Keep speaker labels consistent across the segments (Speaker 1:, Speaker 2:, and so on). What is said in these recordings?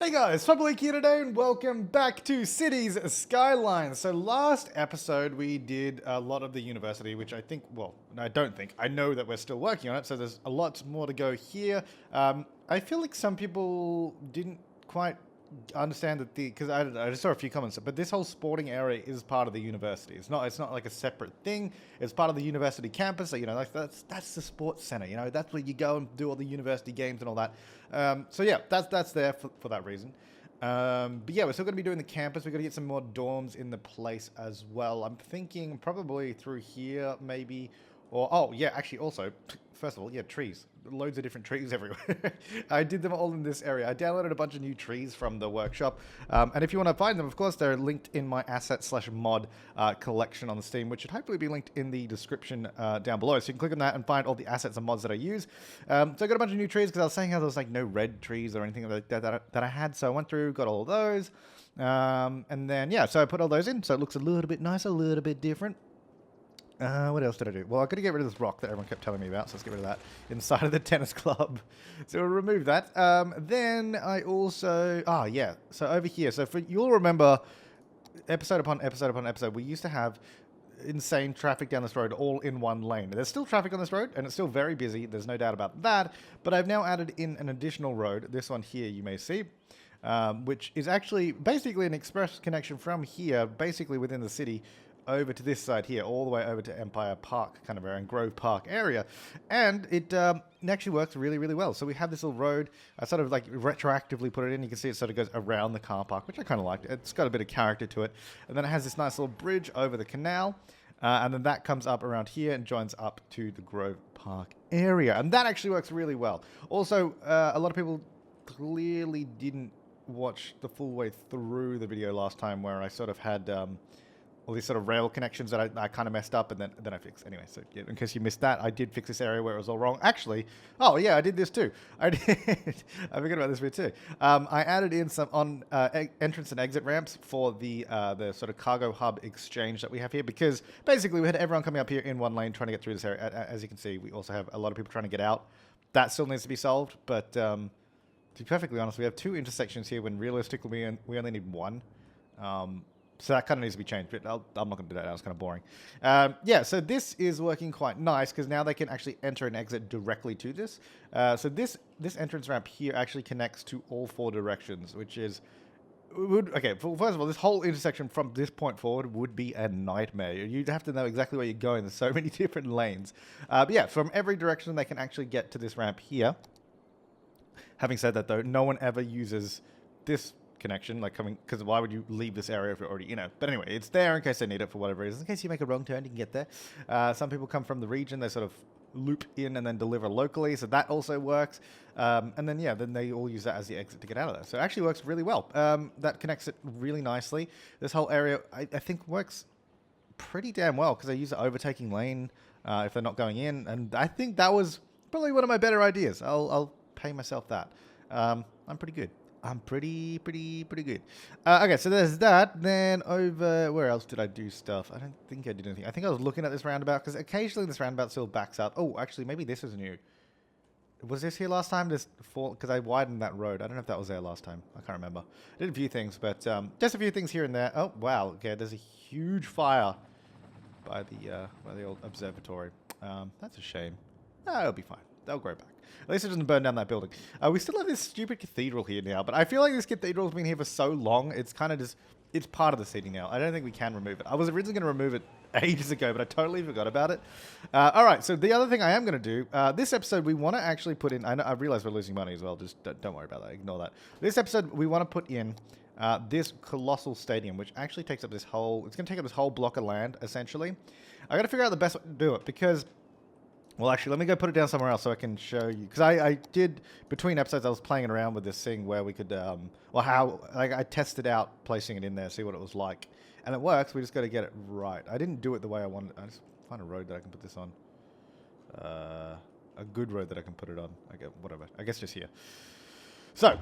Speaker 1: Hey guys, Flabaliki here today and welcome back to Cities Skylines. So last episode we did a lot of the university, which I think, well, no, I don't think, I know that we're still working on it, so there's a lot more to go here. I feel like some people didn't quite understand that because I just saw a few comments, but this whole sporting area is part of the university. It's not like a separate thing. It's part of the university campus. So, like that's the sports center. That's where you go and do all the university games and all that. So yeah, that's there for that reason. But yeah, we're still going to be doing the campus. We're going to get some more dorms in the place as well. I'm thinking probably through here, maybe. Or, oh, yeah, actually, also, first of all, yeah, trees. Loads of different trees everywhere. I did them all in this area. I downloaded a bunch of new trees from the workshop. And if you want to find them, of course, they're linked in my asset/mod collection on the Steam, which should hopefully be linked in the description down below. So you can click on that and find all the assets and mods that I use. So I got a bunch of new trees because I was saying how there was like no red trees or anything like that I had. So I went through, got all of those. And then, yeah, so I put all those in. So it looks a little bit nicer, a little bit different. What else did I do? Well, I got to get rid of this rock that everyone kept telling me about, so let's get rid of that inside of the tennis club. So we'll remove that. Then I also... Ah, yeah. So over here. So you'll remember episode upon episode upon episode, we used to have insane traffic down this road all in one lane. There's still traffic on this road, and it's still very busy. There's no doubt about that. But I've now added in an additional road. This one here you may see. Which is actually basically an express connection from here, basically within the city, over to this side here, all the way over to Empire Park kind of area and Grove Park area. And it actually works really, really well. So we have this little road. I sort of like retroactively put it in. You can see it sort of goes around the car park, which I kind of liked. It's got a bit of character to it. And then it has this nice little bridge over the canal. And then that comes up around here and joins up to the Grove Park area. And that actually works really well. Also, a lot of people clearly didn't watch the full way through the video last time where I sort of had... all these sort of rail connections that I kind of messed up and then I fixed. Anyway, so yeah, in case you missed that, I did fix this area where it was all wrong. Actually, oh yeah, I did this too. I did. I forgot about this bit too. I added in some on entrance and exit ramps for the sort of cargo hub exchange that we have here because basically we had everyone coming up here in one lane trying to get through this area. As you can see, we also have a lot of people trying to get out. That still needs to be solved, but to be perfectly honest, we have two intersections here when realistically we only need one. So that kind of needs to be changed, but I'm not going to do that. That was kind of boring. Yeah, so this is working quite nice because now they can actually enter and exit directly to this. So this entrance ramp here actually connects to all four directions, which is... Okay, first of all, this whole intersection from this point forward would be a nightmare. You'd have to know exactly where you're going. There's so many different lanes. But yeah, from every direction, they can actually get to this ramp here. Having said that, though, no one ever uses this connection, like coming, because why would you leave this area if you're already, but anyway, it's there in case they need it for whatever reason. In case you make a wrong turn, you can get there. Some people come from the region, they sort of loop in and then deliver locally, so that also works. And then, yeah, then they all use that as the exit to get out of there. So it actually works really well. That connects it really nicely. This whole area, I think, works pretty damn well because they use the overtaking lane if they're not going in, and I think that was probably one of my better ideas. I'll pay myself that. I'm pretty good. I'm pretty good. Okay, so there's that. Then over... Where else did I do stuff? I don't think I did anything. I think I was looking at this roundabout, because occasionally this roundabout still backs up. Oh, actually, maybe this is new. Was this here last time? Because I widened that road. I don't know if that was there last time. I can't remember. I did a few things, but just a few things here and there. Oh, wow. Okay, there's a huge fire by the old observatory. That's a shame. No, it'll be fine. They'll grow back. At least it doesn't burn down that building. We still have this stupid cathedral here now, but I feel like this cathedral's been here for so long, it's kind of just... It's part of the city now. I don't think we can remove it. I was originally going to remove it ages ago, but I totally forgot about it. All right, so the other thing I am going to do, this episode we want to actually put in... I realize we're losing money as well, just don't worry about that. Ignore that. This episode, we want to put in this colossal stadium, which actually takes up this whole... It's going to take up this whole block of land, essentially. I got to figure out the best way to do it, because... Well, actually, let me go put it down somewhere else so I can show you. Because I did, between episodes, I was playing around with this thing where we could, I tested out placing it in there, see what it was like. And it works, we just got to get it right. I didn't do it the way I wanted. I just find a road that I can put this on. A good road that I can put it on. Whatever. I guess just here. So,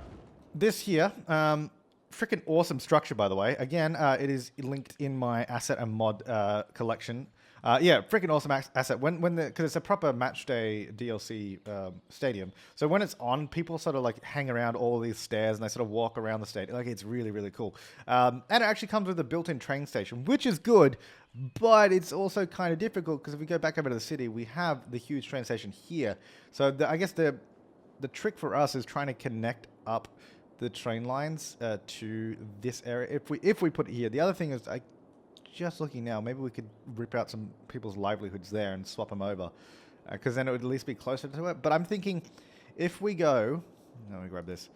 Speaker 1: this here, freaking awesome structure, by the way. Again, it is linked in my asset and mod collection. Yeah, freaking awesome asset. Because it's a proper match day DLC stadium. So when it's on, people sort of like hang around all these stairs and they sort of walk around the stadium. Like it's really, really cool. And it actually comes with a built-in train station, which is good, but it's also kind of difficult because if we go back over to the city, we have the huge train station here. So I guess the trick for us is trying to connect up the train lines to this area. If we put it here, the other thing is just looking now, maybe we could rip out some people's livelihoods there and swap them over, because then it would at least be closer to it. But I'm thinking, if we go, let me grab this.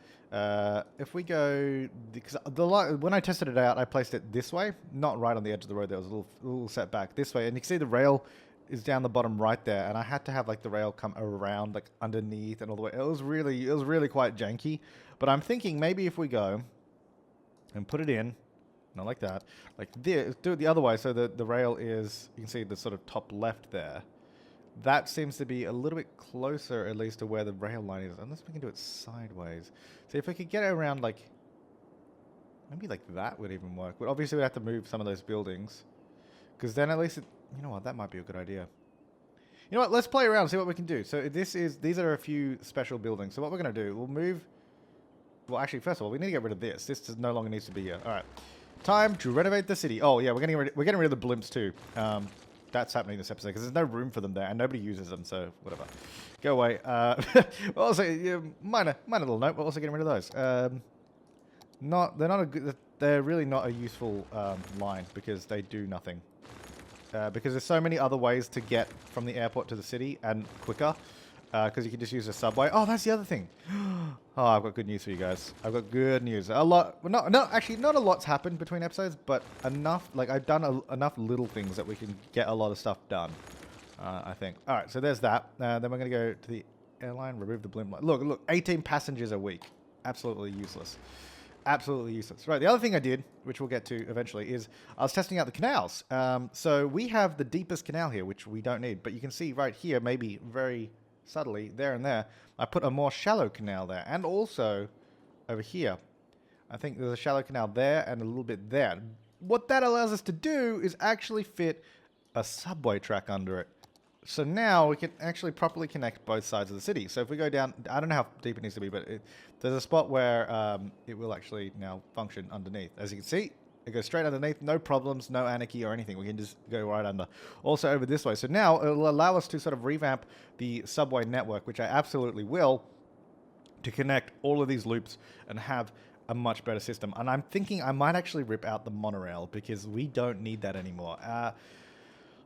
Speaker 1: If we go, because when I tested it out, I placed it this way, not right on the edge of the road. There was a little setback this way, and you can see the rail is down the bottom right there, and I had to have like the rail come around like underneath and all the way. It was really quite janky. But I'm thinking maybe if we go and put it in. Not like that. Like this. Do it the other way so that the rail is, you can see the sort of top left there. That seems to be a little bit closer, at least, to where the rail line is. Unless we can do it sideways. See, if we could get it around, like, maybe like that would even work. But obviously we'd have to move some of those buildings. Because then at least, you know what, that might be a good idea. You know what, let's play around and see what we can do. So these are a few special buildings. So what we're going to do, we'll move, well, actually, first of all, we need to get rid of this. This no longer needs to be here. All right. Time to renovate the city. Oh yeah, we're getting rid of the blimps too. That's happening this episode because there's no room for them there and nobody uses them. So whatever, go away. Also, minor little note. We're also getting rid of those. They're really not a useful line because they do nothing. Because there's so many other ways to get from the airport to the city and quicker. Because you can just use a subway. Oh, that's the other thing. Oh, I've got good news for you guys. I've got good news. A lot, actually, not a lot's happened between episodes, but enough. Like I've done enough little things that we can get a lot of stuff done. I think. All right, so there's that. Then we're gonna go to the airline, remove the blimp. Look, 18 passengers a week. Absolutely useless. Absolutely useless. Right, the other thing I did, which we'll get to eventually, is I was testing out the canals. So we have the deepest canal here, which we don't need, but you can see right here, maybe very subtly, there and there, I put a more shallow canal there. And also, over here, I think there's a shallow canal there and a little bit there. What that allows us to do is actually fit a subway track under it. So now we can actually properly connect both sides of the city. So if we go down, I don't know how deep it needs to be, but there's a spot where it will actually now function underneath. As you can see, it goes straight underneath, no problems, no anarchy or anything. We can just go right under. Also over this way. So now it'll allow us to sort of revamp the subway network, which I absolutely will, to connect all of these loops and have a much better system. And I'm thinking I might actually rip out the monorail because we don't need that anymore.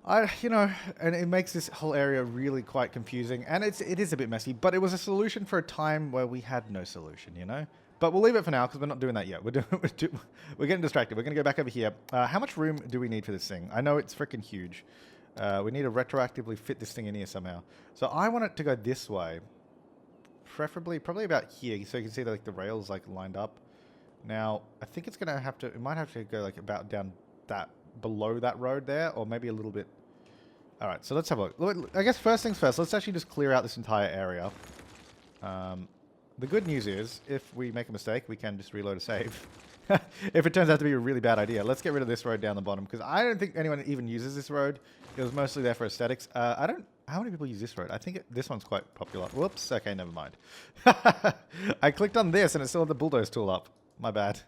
Speaker 1: And it makes this whole area really quite confusing, and it is a bit messy, but it was a solution for a time where we had no solution, you know? But we'll leave it for now because we're not doing that yet. We're getting distracted. We're going to go back over here. How much room do we need for this thing? I know it's freaking huge. We need to retroactively fit this thing in here somehow. So I want it to go this way. Preferably, probably about here, so you can see like the rails like lined up. Now, I think it's going to have to, it might have to go like about down that, below that road there, or maybe a little bit. All right, so let's have a look. I guess first things first, let's actually just clear out this entire area. The good news is, if we make a mistake, we can just reload a save. If it turns out to be a really bad idea, let's get rid of this road down the bottom, because I don't think anyone even uses this road. It was mostly there for aesthetics. How many people use this road? I think this one's quite popular. Whoops, okay, never mind. I clicked on this and it still had the bulldoze tool up. My bad.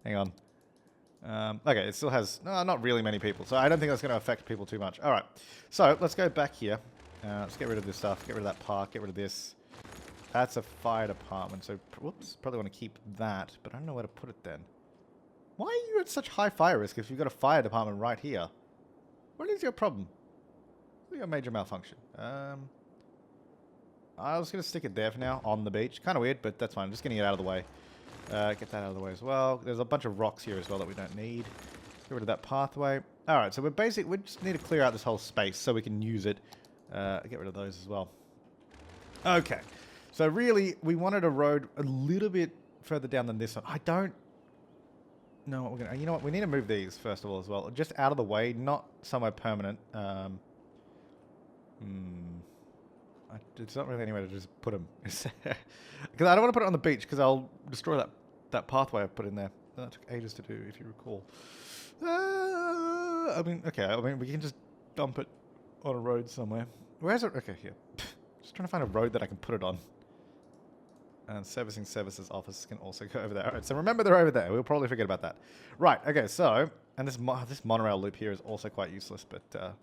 Speaker 1: Hang on. Okay, it still has not really many people, so I don't think that's going to affect people too much. All right, so let's go back here. Let's get rid of this stuff, get rid of that park, get rid of this. That's a fire department, so whoops, probably want to keep that, but I don't know where to put it then. Why are you at such high fire risk if you've got a fire department right here? What is your problem? Your major malfunction. I was going to stick it there for now, on the beach. Kind of weird, but that's fine. I'm just getting it out of the way. Get that out of the way as well. There's a bunch of rocks here as well that we don't need. Get rid of that pathway. Alright, so we just need to clear out this whole space so we can use it. Get rid of those as well. Okay. So really, we wanted a road a little bit further down than this one. I don't know what we're going to... You know what? We need to move these, first of all, as well. Just out of the way, not somewhere permanent. It's not really anywhere to just put them. Because I don't want to put it on the beach, because I'll destroy that pathway I put in there. That took ages to do, if you recall. We can just dump it On a road somewhere. Where's it? Okay, here. Just trying to find a road that I can put it on. And servicing services office can also go over there. All right, so remember they're over there. We'll probably forget about that. Right, okay, so... And this monorail loop here is also quite useless, but...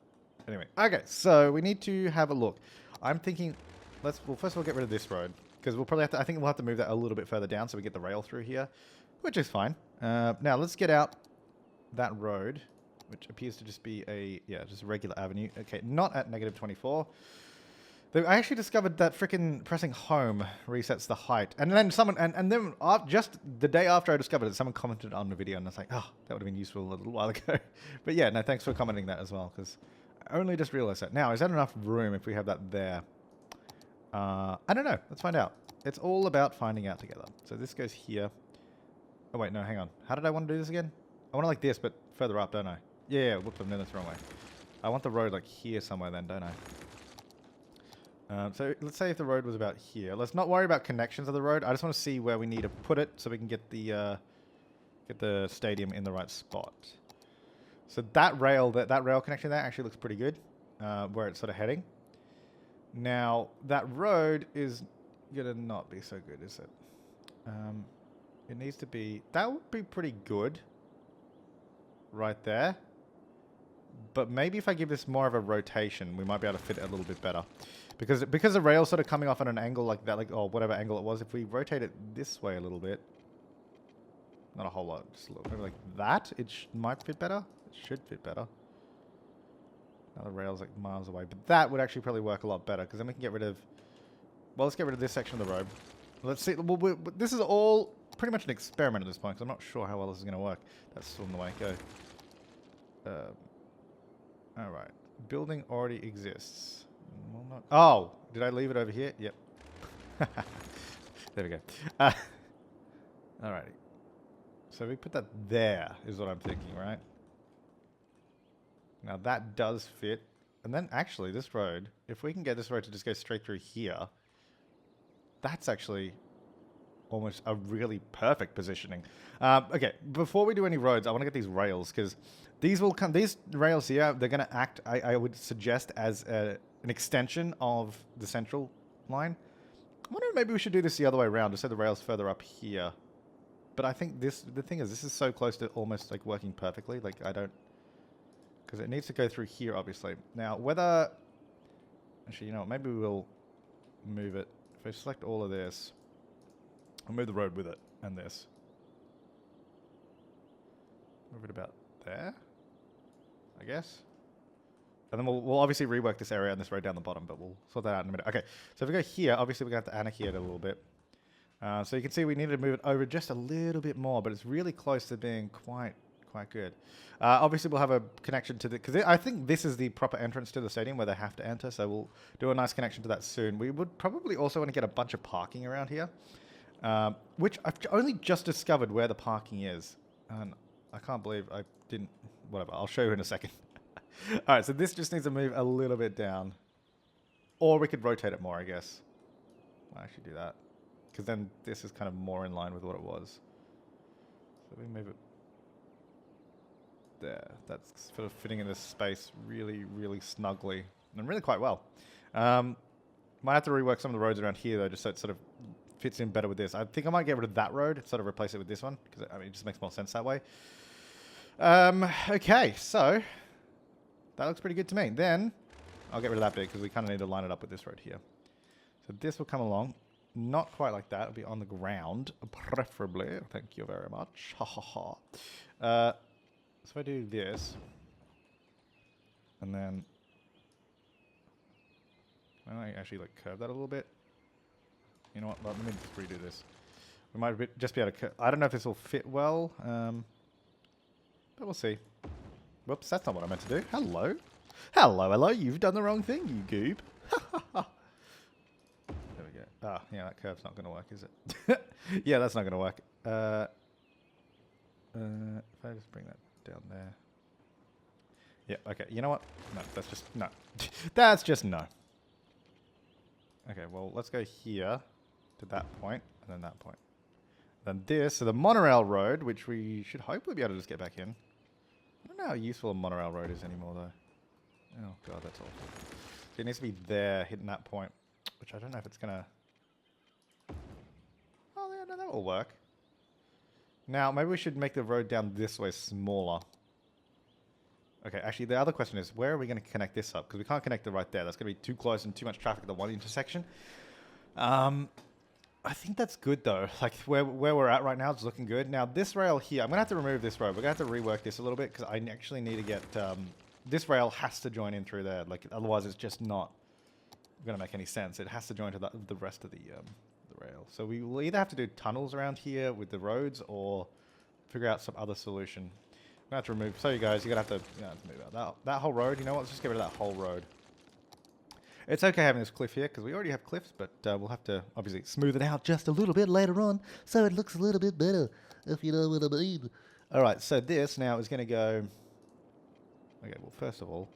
Speaker 1: Anyway, okay, so we need to have a look. I'm thinking... Well, first we'll get rid of this road. Because we'll probably have to... I think we'll have to move that a little bit further down so we get the rail through here. Which is fine. Now, let's get out that road. Which appears to just be a... Yeah, just a regular avenue. Okay, not at -24. I actually discovered that frickin' pressing home resets the height. And then someone... And then just the day after I discovered it, someone commented on the video. And I was like, oh, that would have been useful a little while ago. But yeah, no, thanks for commenting that as well. Because I only just realized that. Now, is that enough room if we have that there? I don't know. Let's find out. It's all about finding out together. So this goes here. Oh, wait, no, hang on. How did I want to do this again? I want it like this, but further up, don't I? Yeah, whoops, I'm doing this the wrong way. I want the road like here somewhere then, don't I? So let's say if the road was about here. Let's not worry about connections of the road. I just want to see where we need to put it so we can get the stadium in the right spot. So that rail connection there actually looks pretty good, where it's sort of heading. Now that road is gonna not be so good, is it? It needs to be. That would be pretty good. Right there. But maybe if I give this more of a rotation, we might be able to fit it a little bit better. Because the rail's sort of coming off at an angle like that, like, or whatever angle it was, if we rotate it this way a little bit, not a whole lot, just a little, maybe like that, it might fit better. It should fit better. Now the rail's like miles away, but that would actually probably work a lot better, because then we can get rid of, well, let's get rid of this section of the road. Let's see, well, this is all pretty much an experiment at this point, because I'm not sure how well this is going to work. That's still in the way. Go. Alright. Building already exists. Well, not... Oh! Did I leave it over here? Yep. There we go. Alrighty. So we put that there, is what I'm thinking, right? Now that does fit. And then actually, this road, if we can get this road to just go straight through here, that's actually almost a really perfect positioning. Okay, before we do any roads, I want to get these rails, because these will come. These rails here, they're going to act, I would suggest, as an extension of the central line. I wonder if maybe we should do this the other way around, just so the rail's further up here. But I think the thing is, this is so close to almost like working perfectly. Like, I don't... Because it needs to go through here, obviously. Now, whether... Actually, you know what? Maybe we'll move it. If I select all of this, I'll move the road with it, and this. Move it about there, I guess. And then we'll obviously rework this area and this road down the bottom, but we'll sort that out in a minute. Okay, so if we go here, obviously we're going to have to anarchy it a little bit. So you can see we needed to move it over just a little bit more, but it's really close to being quite good. Obviously we'll have a connection to the... Because I think this is the proper entrance to the stadium where they have to enter, so we'll do a nice connection to that soon. We would probably also want to get a bunch of parking around here, which I've only just discovered where the parking is. And I can't believe I didn't... Whatever, I'll show you in a second. Alright, so this just needs to move a little bit down. Or we could rotate it more, I guess. I'll actually do that. Because then this is kind of more in line with what it was. So we move it there. That's sort of fitting in this space really, really snugly. And really quite well. Might have to rework some of the roads around here, though, just so it sort of fits in better with this. I think I might get rid of that road, sort of replace it with this one. Because, I mean, it just makes more sense that way. Okay, so... That looks pretty good to me. Then, I'll get rid of that bit because we kind of need to line it up with this road here. So this will come along. Not quite like that. It'll be on the ground, preferably. Thank you very much. Ha ha ha. So if I do this, and then I actually like curve that a little bit. You know what? Let me just redo this. We might just be able to. I don't know if this will fit well, but we'll see. Whoops, that's not what I meant to do. Hello. Hello. You've done the wrong thing, you goob. There we go. Ah, yeah, that curve's not going to work, is it? Yeah, that's not going to work. If I just bring that down there. Yeah, okay. You know what? No, that's just... No. That's just no. Okay, well, let's go here to that point, and then that point. Then this, so the monorail road, which we should hopefully be able to just get back in. I don't know how useful a monorail road is anymore, though. Oh god, that's awful. It needs to be there, hitting that point, which I don't know if it's gonna... Oh, yeah, no, that will work. Now, maybe we should make the road down this way smaller. Okay, actually, the other question is, where are we going to connect this up? Because we can't connect it right there. That's going to be too close and too much traffic at the one intersection. I think that's good, though. Like, where we're at right now is looking good. Now, this rail here, I'm going to have to remove this road. We're going to have to rework this a little bit, because I actually need to get... this rail has to join in through there. Like, otherwise, it's just not going to make any sense. It has to join to the rest of the rail. So we will either have to do tunnels around here with the roads, or figure out some other solution. I'm going to have to remove... So, you guys, you're going to have to move out that whole road. You know what? Let's just get rid of that whole road. It's okay having this cliff here, because we already have cliffs, but we'll have to, obviously, smooth it out just a little bit later on, so it looks a little bit better, if you know what I mean. Alright, so this now is going to go... Okay, well, first of all...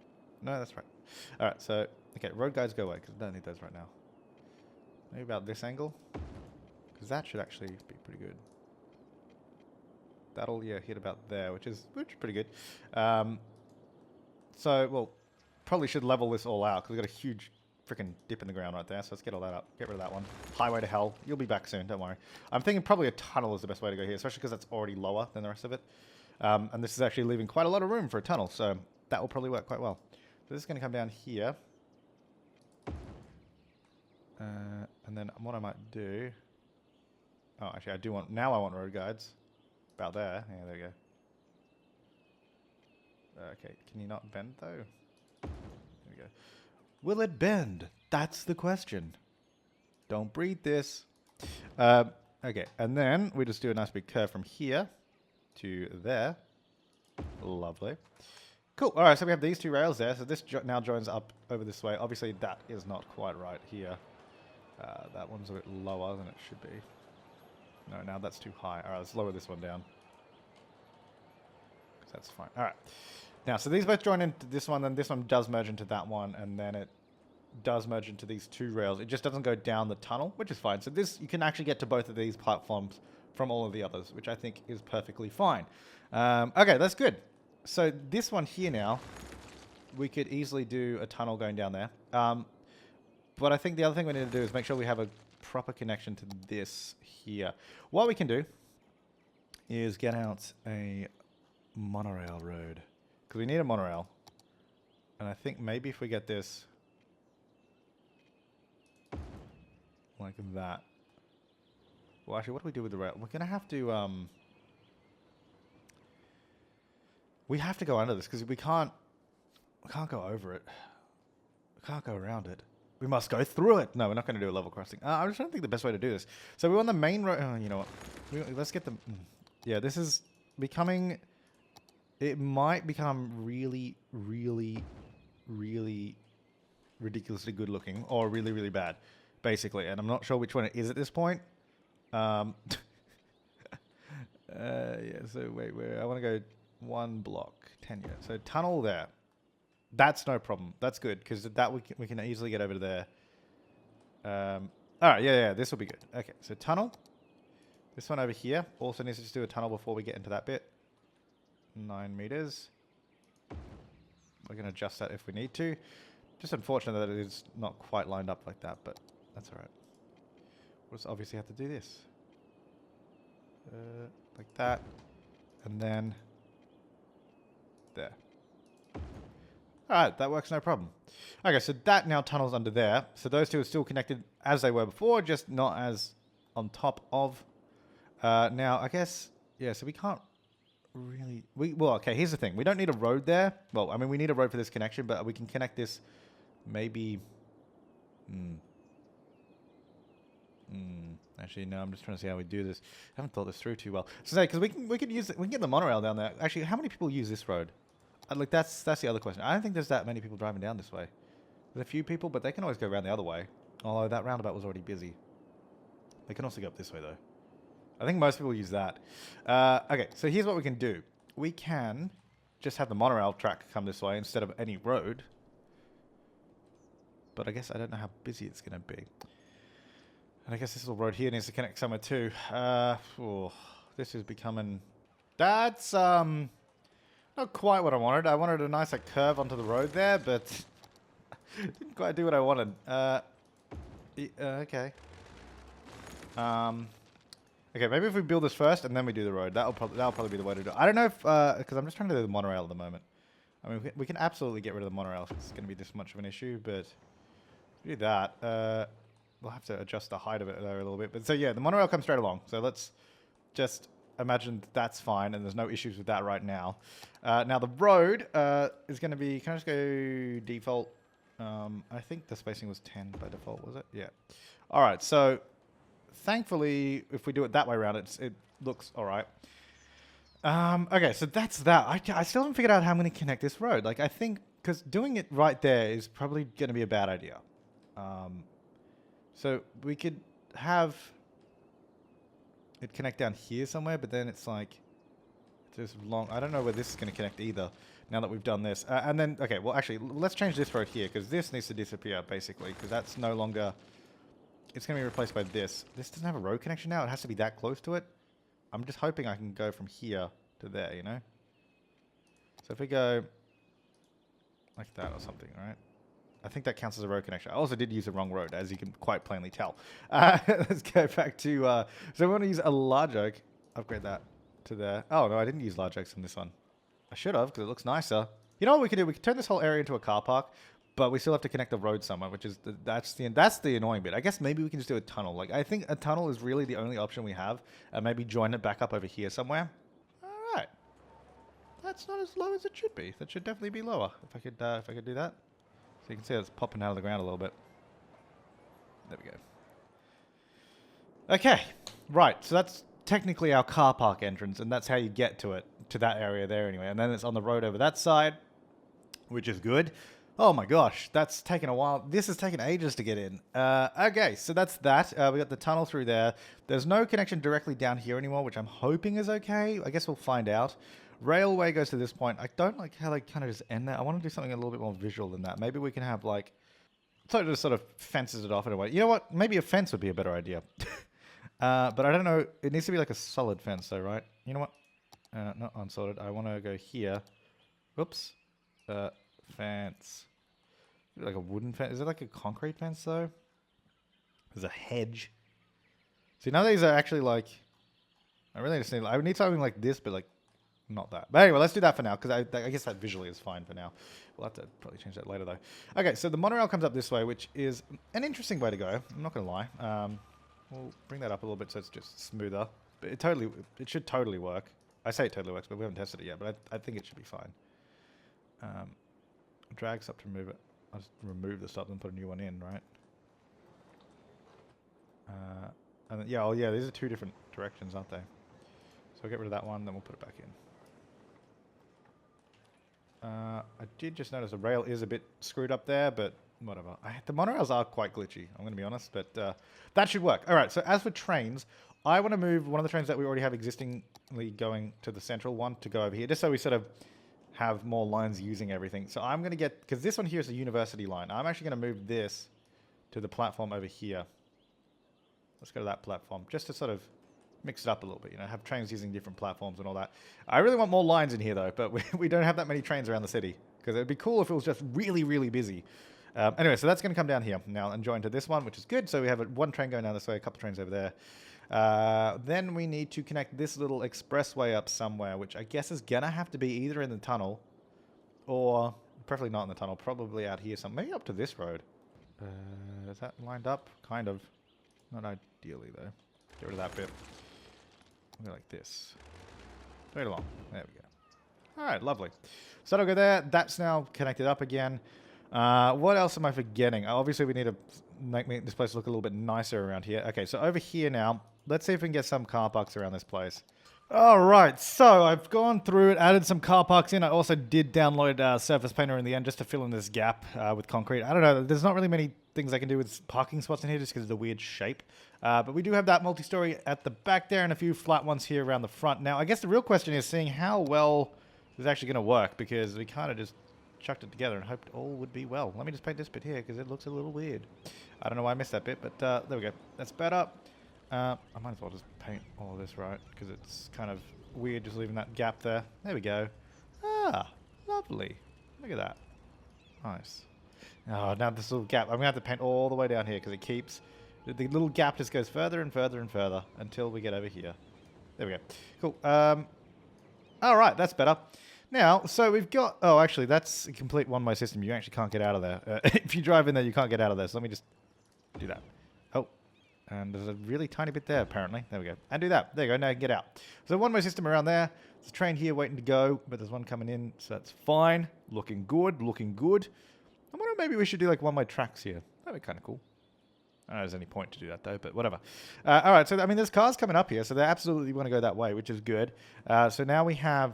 Speaker 1: No, that's right. Alright, so... Okay, road guides go away, because I don't need those right now. Maybe about this angle? Because that should actually be pretty good. That'll, yeah, hit about there, which is pretty good. So, well, probably should level this all out, because we've got a huge freaking dip in the ground right there. So let's get all that up. Get rid of that one. Highway to hell. You'll be back soon, don't worry. I'm thinking probably a tunnel is the best way to go here, especially because that's already lower than the rest of it. And this is actually leaving quite a lot of room for a tunnel, so that will probably work quite well. So this is going to come down here. And then what I might do... Oh, actually, I do want... Now I want road guides. About there. Yeah, there we go. Okay, can you not bend, though? There we go. Will it bend? That's the question. Don't breathe this. Okay, and then we just do a nice big curve from here to there. Lovely. Cool. All right, so we have these two rails there. So this now joins up over this way. Obviously, that is not quite right here. That one's a bit lower than it should be. No, now that's too high. All right, let's lower this one down. That's fine. All right. Now, so these both join into this one, then this one does merge into that one, and then it does merge into these two rails. It just doesn't go down the tunnel, which is fine. So this, you can actually get to both of these platforms from all of the others, which I think is perfectly fine. Okay, that's good. So this one here now, we could easily do a tunnel going down there. But I think the other thing we need to do is make sure we have a proper connection to this here. What we can do is get out a monorail road. Because we need a monorail. And I think maybe if we get this like that. Well, actually, what do we do with the rail? We're going to have to... we have to go under this because we can't go over it. We can't go around it. We must go through it. No, we're not going to do a level crossing. I'm just trying to think the best way to do this. So we want the main road. Oh, you know what? Let's get the... Yeah, this is becoming... It might become really, really, really ridiculously good looking or really, really bad, basically. And I'm not sure which one it is at this point. Yeah, so wait, I want to go one block, 10 units. So tunnel there. That's no problem. That's good because that we can easily get over to there. All right, yeah, this will be good. Okay, so tunnel. This one over here also needs to just do a tunnel before we get into that bit. 9 meters. We're going to adjust that if we need to. Just unfortunate that it is not quite lined up like that, but that's all right. We'll just obviously have to do this. Like that. And then there. Alright, that works no problem. Okay, so that now tunnels under there. So those two are still connected as they were before, just not as on top of. Now, I guess, yeah, so we can't really... Well, okay, here's the thing. We don't need a road there. Well, I mean, we need a road for this connection, but we can connect this maybe... Actually, no, I'm just trying to see how we do this. I haven't thought this through too well. So, because we can use it, we can get the monorail down there. Actually, how many people use this road? Like that's the other question. I don't think there's that many people driving down this way. There's a few people, but they can always go around the other way. Although that roundabout was already busy. They can also go up this way though. I think most people use that. Okay, so here's what we can do. We can just have the monorail track come this way instead of any road. But I guess I don't know how busy it's going to be. And I guess this little road here needs to connect somewhere too. This is becoming... That's, Not quite what I wanted. I wanted a nice like curve onto the road there, but didn't quite do what I wanted. Okay. Okay, maybe if we build this first and then we do the road, that'll probably be the way to do it. I don't know if because I'm just trying to do the monorail at the moment. I mean, we can absolutely get rid of the monorail if it's going to be this much of an issue, but do that. We'll have to adjust the height of it there a little bit. But so yeah, the monorail comes straight along. So let's just imagine that's fine and there's no issues with that right now. Now the road is going to be. Can I just go default? I think the spacing was 10 by default, was it? Yeah. All right. So thankfully, if we do it that way around, it looks all right. Okay, so that's that. I still haven't figured out how I'm going to connect this road. Like, I think, because doing it right there is probably going to be a bad idea. So we could have it connect down here somewhere, but then it's like, there's long, I don't know where this is going to connect either, now that we've done this. And then, okay, well, actually, let's change this road here, because this needs to disappear, basically, because that's no longer, it's going to be replaced by this. This doesn't have a road connection now. It has to be that close to it. I'm just hoping I can go from here to there, you know? So if we go like that or something, right? I think that counts as a road connection. I also did use the wrong road, as you can quite plainly tell. Let's go back to... so we want to use a large oak. Upgrade that to there. Oh, no, I didn't use large oaks on this one. I should have, because it looks nicer. You know what we could do? We could turn this whole area into a car park, but we still have to connect the road somewhere, which is... that's the annoying bit. I guess maybe we can just do a tunnel. Like, I think a tunnel is really the only option we have. And maybe join it back up over here somewhere. All right. That's not as low as it should be. That should definitely be lower, if I could do that. So you can see it's popping out of the ground a little bit. There we go. Okay, right. So that's technically our car park entrance, and that's how you get to it, to that area there anyway. And then it's on the road over that side, which is good. Oh my gosh, that's taken a while. This has taken ages to get in. Okay, so that's that. We got the tunnel through there. There's no connection directly down here anymore, which I'm hoping is okay. I guess we'll find out. Railway goes to this point. I don't like how they kind of just end there. I want to do something a little bit more visual than that. Maybe we can have like... So it just sort of fences it off in a way. You know what? Maybe a fence would be a better idea. But I don't know. It needs to be like a solid fence though, right? You know what? Not unsolid. I want to go here. Whoops. Fence. Like a wooden fence. Is it like a concrete fence though? There's a hedge. See, none of these are actually like... I really just need... I would need something like this, but like... Not that. But anyway, let's do that for now, because I guess that visually is fine for now. We'll have to probably change that later, though. Okay, so the monorail comes up this way, which is an interesting way to go. I'm not going to lie. We'll bring that up a little bit so it's just smoother. But it should totally work. I say it totally works, but we haven't tested it yet. But I think it should be fine. Drag stop to remove it. I'll just remove the stop and put a new one in, right? And then, yeah, oh yeah, these are two different directions, aren't they? So I'll get rid of that one, then we'll put it back in. I did just notice the rail is a bit screwed up there, but whatever. The monorails are quite glitchy, I'm going to be honest, but that should work. All right, so as for trains, I want to move one of the trains that we already have existingly going to the central one to go over here, just so we sort of have more lines using everything. So I'm going to get, because this one here is a university line, I'm actually going to move this to the platform over here. Let's go to that platform, just to sort of mix it up a little bit, you know, have trains using different platforms and all that. I really want more lines in here, though, but we don't have that many trains around the city, because it would be cool if it was just really, really busy. Anyway, so that's going to come down here now and join to this one, which is good. So we have one train going down this way, a couple trains over there. Then we need to connect this little expressway up somewhere, which I guess is going to have to be either in the tunnel or preferably not in the tunnel, probably out here somewhere. Maybe up to this road. Is that lined up? Kind of. Not ideally, though. Get rid of that bit. Go like this. Right along. There we go. All right, lovely. So that'll go there. That's now connected up again. What else am I forgetting? Obviously, we need to make this place look a little bit nicer around here. Okay, so over here now, let's see if we can get some car parks around this place. All right, so I've gone through it, added some car parks in. I also did download Surface Painter in the end just to fill in this gap with concrete. I don't know. There's not really many things I can do with parking spots in here just because of the weird shape. But we do have that multi-story at the back there and a few flat ones here around the front. Now, I guess the real question is seeing how well this is actually going to work, because we kind of just chucked it together and hoped all would be well. Let me just paint this bit here because it looks a little weird. I don't know why I missed that bit, but there we go. That's better. I might as well just paint all of this right, because it's kind of weird just leaving that gap there. There we go. Ah, lovely. Look at that. Nice. Oh, now this little gap. I'm going to have to paint all the way down here because it keeps... The little gap just goes further and further and further until we get over here. There we go. Cool. All right, that's better. Now, so we've got... Oh, actually, that's a complete one-way system. You actually can't get out of there. If you drive in there, you can't get out of there. So let me just do that. Oh, and there's a really tiny bit there, apparently. There we go. And do that. There you go. Now you can get out. So one-way system around there. There's a train here waiting to go, but there's one coming in, so that's fine. Looking good, looking good. I wonder if maybe we should do like one-way tracks here. That'd be kind of cool. I don't know if there's any point to do that though, but whatever. All right, so I mean, there's cars coming up here, so they absolutely want to go that way, which is good. So now we have...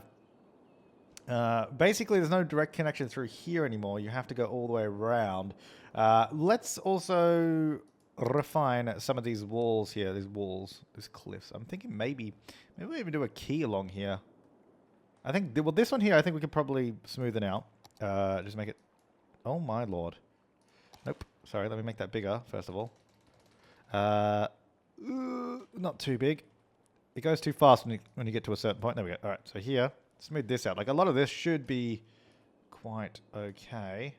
Speaker 1: basically, there's no direct connection through here anymore. You have to go all the way around. Let's also refine some of these walls here, these cliffs. I'm thinking maybe we even do a key along here. I think, well, this one here, I think we could probably smoothen out. Just make it... Oh, my lord. Nope. Sorry, let me make that bigger, first of all. Not too big. It goes too fast when you get to a certain point. There we go. All right, so here, smooth this out. Like, a lot of this should be quite okay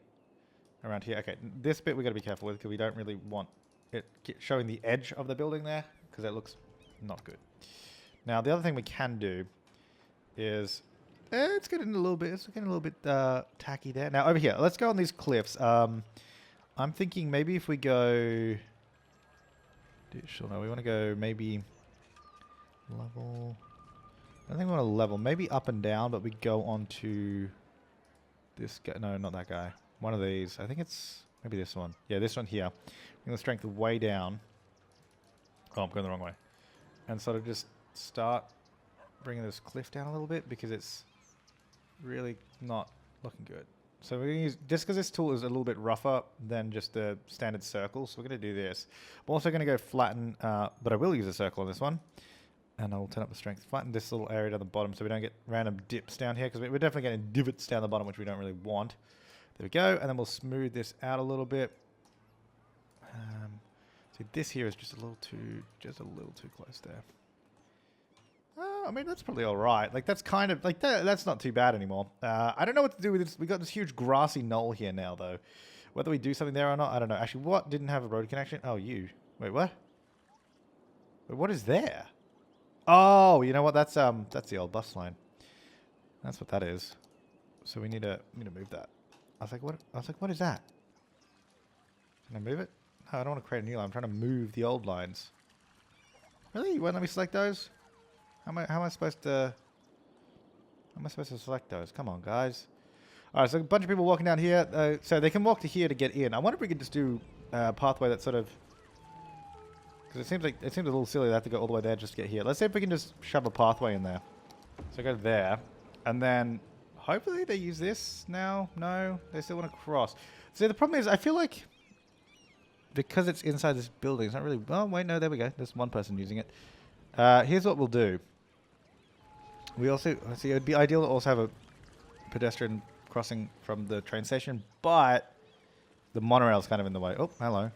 Speaker 1: around here. Okay, this bit we got to be careful with because we don't really want it showing the edge of the building there because it looks not good. Now, the other thing we can do is... it's getting a little bit tacky there. Now over here, let's go on these cliffs. I'm thinking maybe if we go... Sure, no, we want to go maybe level. I don't think we want to level. Maybe up and down, but we go on to this guy. No, not that guy. One of these. I think it's maybe this one. Yeah, this one here. Bring the strength way down. Oh, I'm going the wrong way. And sort of just start bringing this cliff down a little bit because it's really not looking good. So we're going to use, just because this tool is a little bit rougher than just the standard circle, so we're going to do this. I'm also going to go flatten, but I will use a circle on this one. And I'll turn up the strength. Flatten this little area down the bottom so we don't get random dips down here, because we're definitely getting divots down the bottom, which we don't really want. There we go, and then we'll smooth this out a little bit. See, this here is just a little too close there. I mean, that's probably all right. Like, that's kind of, like, that's not too bad anymore. I don't know what to do with this. We got this huge grassy knoll here now, though. Whether we do something there or not, I don't know. Actually, what didn't have a road connection? Oh, you. Wait, what? Wait, what is there? Oh, you know what? That's the old bus line. That's what that is. So we need to move that. I was like, what is that? Can I move it? No, I don't want to create a new line. I'm trying to move the old lines. Really? You won't let me select those? How am I supposed to select those? Come on, guys. All right, so a bunch of people walking down here. So they can walk to here to get in. I wonder if we could just do a pathway that sort of... Because it seems a little silly they have to go all the way there just to get here. Let's see if we can just shove a pathway in there. So go there. And then hopefully they use this now. No, they still want to cross. See, the problem is I feel like because it's inside this building, it's not really... Oh, wait, no, there we go. There's one person using it. Here's what we'll do. We also... See, it would be ideal to also have a pedestrian crossing from the train station, but the monorail's kind of in the way. Oh, hello.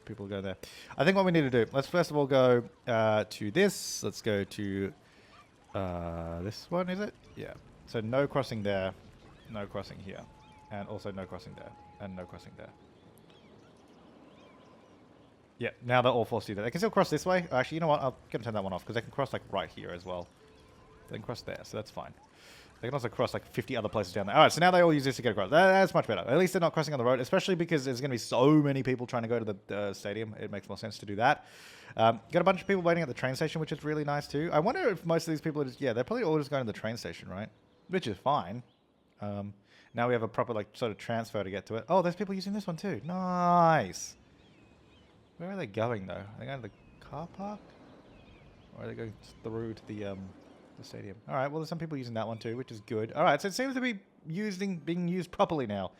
Speaker 1: People go there. I think what we need to do, let's first of all go to this. Let's go to this one, is it? Yeah. So no crossing there, no crossing here, and also no crossing there, and no crossing there. Yeah, now they're all forced to do that. They can still cross this way. Actually, you know what? I'm going to turn that one off because they can cross like right here as well. They can cross there, so that's fine. They can also cross like 50 other places down there. All right, so now they all use this to get across. That's much better. At least they're not crossing on the road, especially because there's going to be so many people trying to go to the stadium. It makes more sense to do that. Got a bunch of people waiting at the train station, which is really nice too. I wonder if most of these people are just... Yeah, they're probably all just going to the train station, right? Which is fine. Now we have a proper like sort of transfer to get to it. Oh, there's people using this one too. Nice. Where are they going though? Are they going to the car park? Or are they going through to the stadium? All right, well, there's some people using that one too, which is good. All right, so it seems to be being used properly now,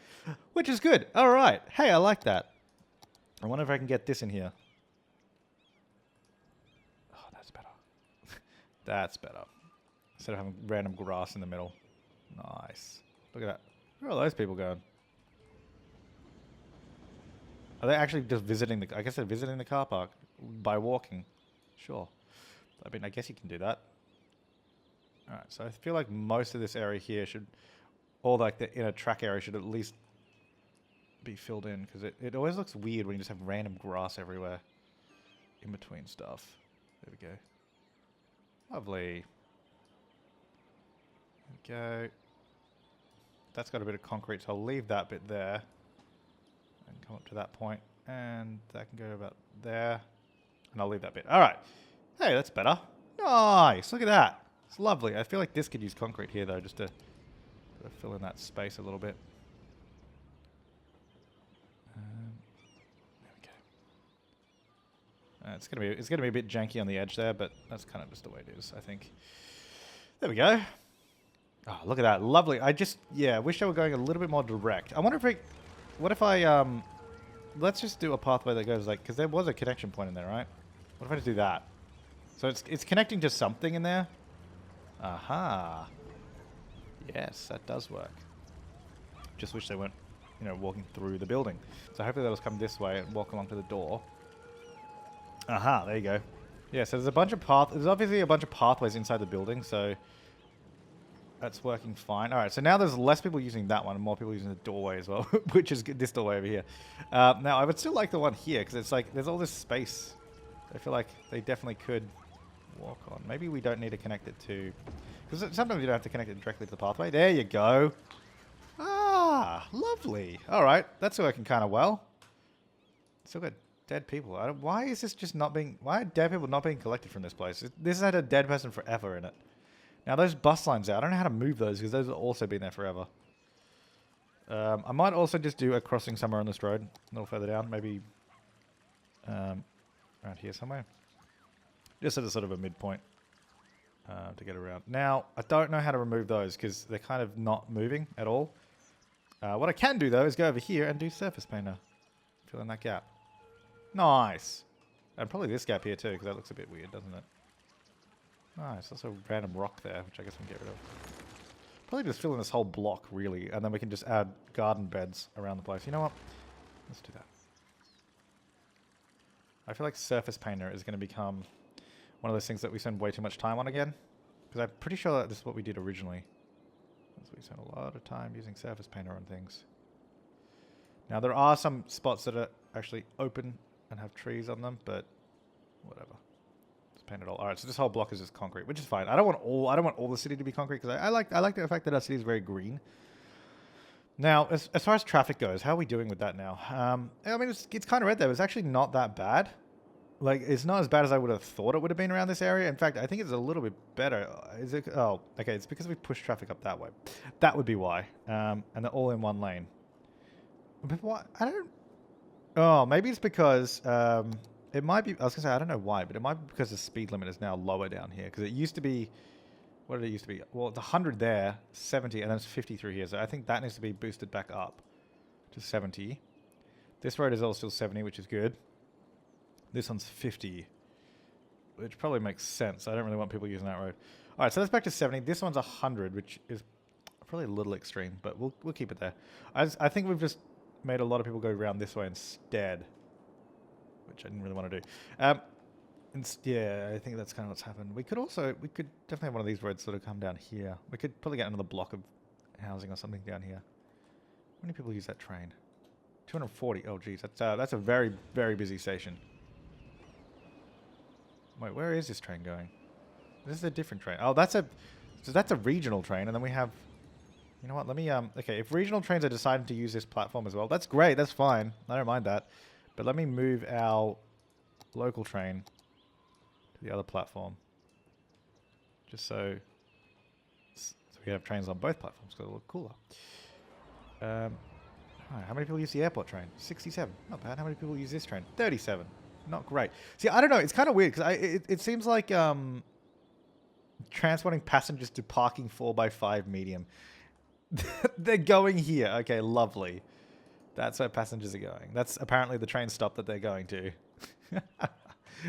Speaker 1: which is good. All right. Hey, I like that. I wonder if I can get this in here. Oh, that's better. That's better. Instead of having random grass in the middle. Nice. Look at that. Where are those people going? Are they actually just visiting the... I guess they're visiting the car park by walking. Sure. I mean, I guess you can do that. Alright, so I feel like most of this area here should, or like the inner track area should at least be filled in, because it always looks weird when you just have random grass everywhere in between stuff. There we go. Lovely. There we go. That's got a bit of concrete, so I'll leave that bit there and come up to that point, and that can go about there, and I'll leave that bit. All right. Hey, that's better. Nice. Look at that. It's lovely. I feel like this could use concrete here, though, just to fill in that space a little bit. There we go. It's gonna be a bit janky on the edge there, but that's kind of just the way it is, I think. There we go. Oh, look at that. Lovely. I wish they were going a little bit more direct. I wonder if what if I, let's just do a pathway that goes like, because there was a connection point in there, right? What if I just do that? So it's connecting to something in there. Aha. Yes, that does work. Just wish they weren't, walking through the building. So hopefully they'll just come this way and walk along to the door. Aha, there you go. Yeah, so there's obviously a bunch of pathways inside the building, so that's working fine. All right, so now there's less people using that one and more people using the doorway as well, which is this doorway over here. Now, I would still like the one here because it's like there's all this space. I feel like they definitely could walk on. Maybe we don't need to connect it to... Because sometimes you don't have to connect it directly to the pathway. There you go. Ah, lovely. All right, that's working kind of well. Still got dead people. Why is this just not being... Why are dead people not being collected from this place? This has had a dead person forever in it. Now, those bus lines out, I don't know how to move those because those have also been there forever. I might also just do a crossing somewhere on this road, a little further down, maybe around here somewhere. Just at a sort of a midpoint to get around. Now, I don't know how to remove those because they're kind of not moving at all. What I can do, though, is go over here and do surface painter. Fill in that gap. Nice. And probably this gap here, too, because that looks a bit weird, doesn't it? Nice, that's a random rock there, which I guess we can get rid of. Probably just fill in this whole block, really, and then we can just add garden beds around the place. You know what? Let's do that. I feel like surface painter is going to become one of those things that we spend way too much time on again. Because I'm pretty sure that this is what we did originally. So we spent a lot of time using surface painter on things. Now, there are some spots that are actually open and have trees on them, but whatever. Paint it all. All right, so this whole block is just concrete, which is fine. I don't want all the city to be concrete because I like the fact that our city is very green. Now, as far as traffic goes, how are we doing with that now? I mean, it's kind of red there. It's actually not that bad. Like, it's not as bad as I would have thought it would have been around this area. In fact, I think it's a little bit better. Is it? Oh, okay. It's because we push traffic up that way. That would be why. And they're all in one lane. But what? I don't. Oh, maybe it's because. It might be, I was going to say, I don't know why, but it might be because the speed limit is now lower down here. Because it used to be, what did it used to be? Well, it's 100 there, 70, and then it's 50 through here. So I think that needs to be boosted back up to 70. This road is all still 70, which is good. This one's 50, which probably makes sense. I don't really want people using that road. All right, so that's back to 70. This one's 100, which is probably a little extreme, but we'll keep it there. I think we've just made a lot of people go around this way instead, which I didn't really want to do. Yeah, I think that's kind of what's happened. We could definitely have one of these roads sort of come down here. We could probably get another block of housing or something down here. How many people use that train? 240. Oh, geez, that's a very, very busy station. Wait, where is this train going? This is a different train. Oh, that's a regional train, and then we have. You know what? Let me okay, if regional trains are deciding to use this platform as well, that's great. That's fine. I don't mind that. But let me move our local train to the other platform. Just so we have trains on both platforms because it'll look cooler. How many people use the airport train? 67. Not bad. How many people use this train? 37. Not great. See, I don't know. It's kind of weird because it seems like transporting passengers to parking 4x5 medium. They're going here. Okay, lovely. That's where passengers are going. That's apparently the train stop that they're going to.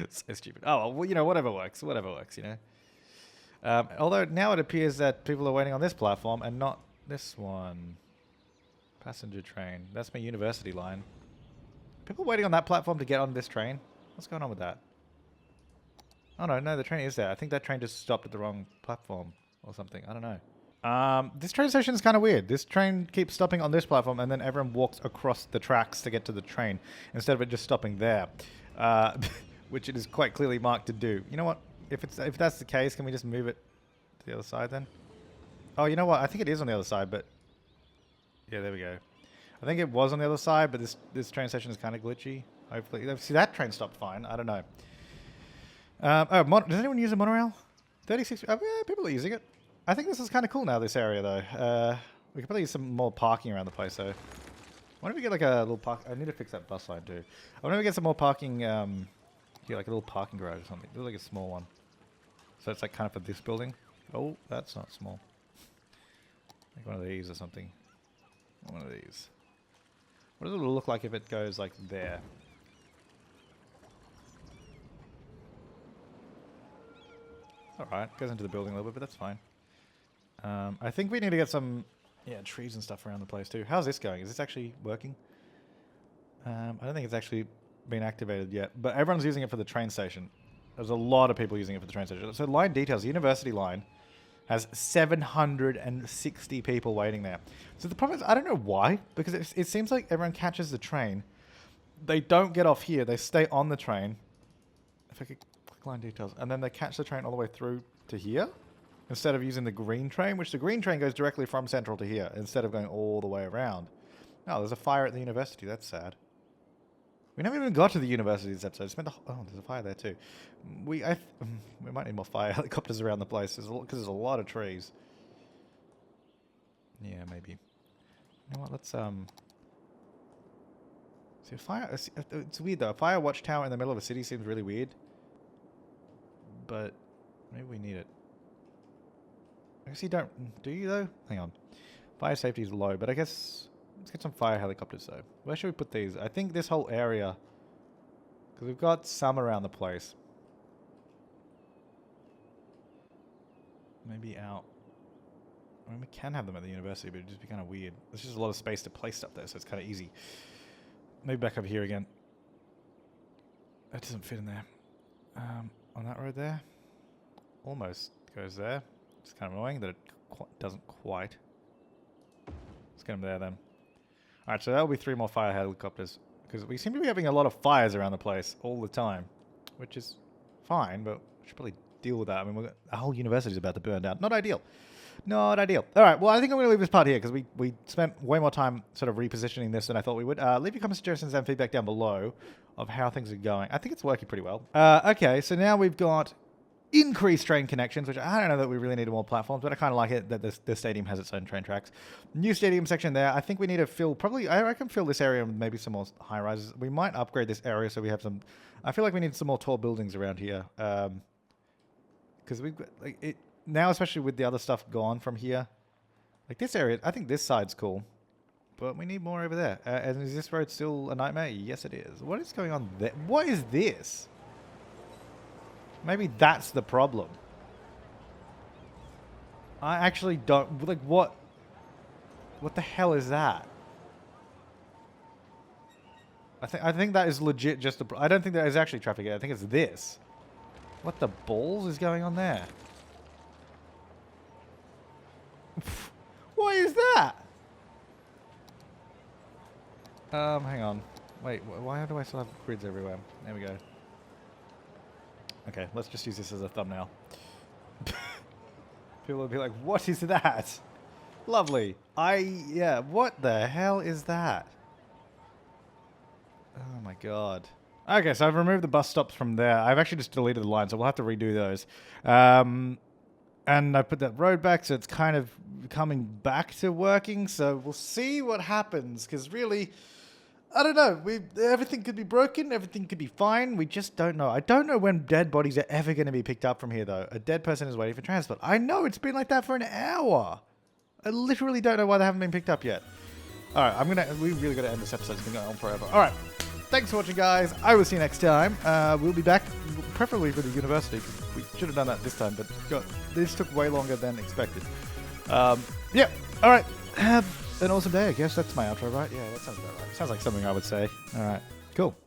Speaker 1: So stupid. Oh, well, you know, whatever works. Whatever works, you know. Although now it appears that people are waiting on this platform and not this one. Passenger train. That's my university line. People waiting on that platform to get on this train? What's going on with that? Oh, no, the train is there. I think that train just stopped at the wrong platform. or something. I don't know. This train station is kind of weird. This train keeps stopping on this platform, and then everyone walks across the tracks to get to the train instead of it just stopping there, which it is quite clearly marked to do. You know what? If that's the case, can we just move it to the other side then? Oh, you know what? I think it is on the other side, but yeah, there we go. I think it was on the other side, but this train station is kind of glitchy. Hopefully, see that train stopped fine. I don't know. Does anyone use a monorail? 36. Yeah, people are using it. I think this is kind of cool now, this area, though. We could probably use some more parking around the place, though. Why don't we get, like, a little park... I need to fix that bus line, too. I want to get some more parking, get, like, a little parking garage or something. Do, like, a small one. So it's, like, kind of for this building. Oh, that's not small. Like one of these or something. One of these. What does it look like if it goes, like, there? Alright, goes into the building a little bit, but that's fine. I think we need to get some, trees and stuff around the place too. How's this going? Is this actually working? I don't think it's actually been activated yet, but everyone's using it for the train station. There's a lot of people using it for the train station. So line details, the university line has 760 people waiting there. So the problem is, I don't know why, because it seems like everyone catches the train. They don't get off here, they stay on the train. If I could click line details, and then they catch the train all the way through to here, instead of using the green train, which the green train goes directly from Central to here, instead of going all the way around. Oh, there's a fire at the university, that's sad. We never even got to the university this episode. Oh, there's a fire there too. We might need more fire helicopters around the place, because there's a lot of trees. Yeah, maybe. You know what, let's, see a fire, it's weird though. A fire watchtower in the middle of a city seems really weird. But, maybe we need it. I guess you don't, do you though? Hang on. Fire safety is low, but I guess, let's get some fire helicopters though. Where should we put these? I think this whole area, because we've got some around the place. Maybe out. I mean, we can have them at the university, but it'd just be kind of weird. There's just a lot of space to place stuff there, so it's kind of easy. Maybe back over here again. That doesn't fit in there. On that road there. Almost goes there. It's kind of annoying that it doesn't quite. Let's get them there then. Alright, so that'll be 3 more fire helicopters. Because we seem to be having a lot of fires around the place all the time. Which is fine, but we should probably deal with that. I mean, the whole university's about to burn down. Not ideal. Not ideal. Alright, well, I think I'm going to leave this part here because we spent way more time sort of repositioning this than I thought we would. Leave your comments, suggestions, and feedback down below of how things are going. I think it's working pretty well. Okay, so now we've got increased train connections, which I don't know that we really need more platforms, but I kind of like it that the stadium has its own train tracks. New stadium section there. I think we need to fill, I reckon fill this area with maybe some more high rises. We might upgrade this area so we have some, I feel like we need some more tall buildings around here. Because we've got, like, it, now especially with the other stuff gone from here, like this area, I think this side's cool, but we need more over there. And is this road still a nightmare? Yes, it is. What is going on there? What is this? Maybe that's the problem. I actually don't... Like, what? What the hell is that? I think that is legit just a... I don't think that is actually traffic here. I think it's this. What the balls is going on there? What is that? Hang on. Wait, why do I still have grids everywhere? There we go. Okay, let's just use this as a thumbnail. People will be like, what is that? Lovely. Yeah, what the hell is that? Oh my god. Okay, so I've removed the bus stops from there. I've actually just deleted the line, so we'll have to redo those. And I put that road back, so it's kind of coming back to working, so we'll see what happens, because really... I don't know. Everything could be broken. Everything could be fine. We just don't know. I don't know when dead bodies are ever going to be picked up from here, though. A dead person is waiting for transport. I know. It's been like that for an hour. I literally don't know why they haven't been picked up yet. All right. We really got to end this episode. It's been going on forever. All right. Thanks for watching, guys. I will see you next time. We'll be back, preferably for the university, because we should have done that this time, but this took way longer than expected. Yeah. All right. Have an awesome day, I guess. That's my outro, right? Yeah, that sounds about right. Sounds like something I would say. All right. Cool.